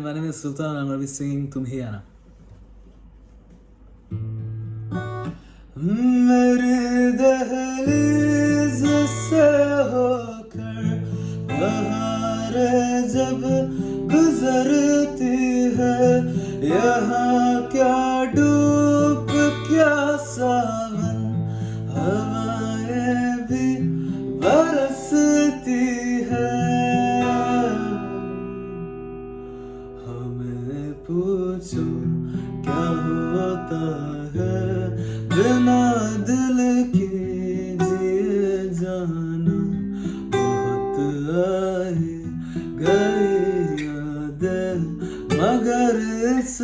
My name is Sultan and I'm going to be singing Tumhiana. मेरी दहलीज से होकर बहारें जब गुजरती है, यहाँ क्या धूप क्या सावन, हवाएं भी बरसती है। हमें पूछो क्या होता है बिना दिल के जिए जाना, बहुत आए गए यादें मगर इस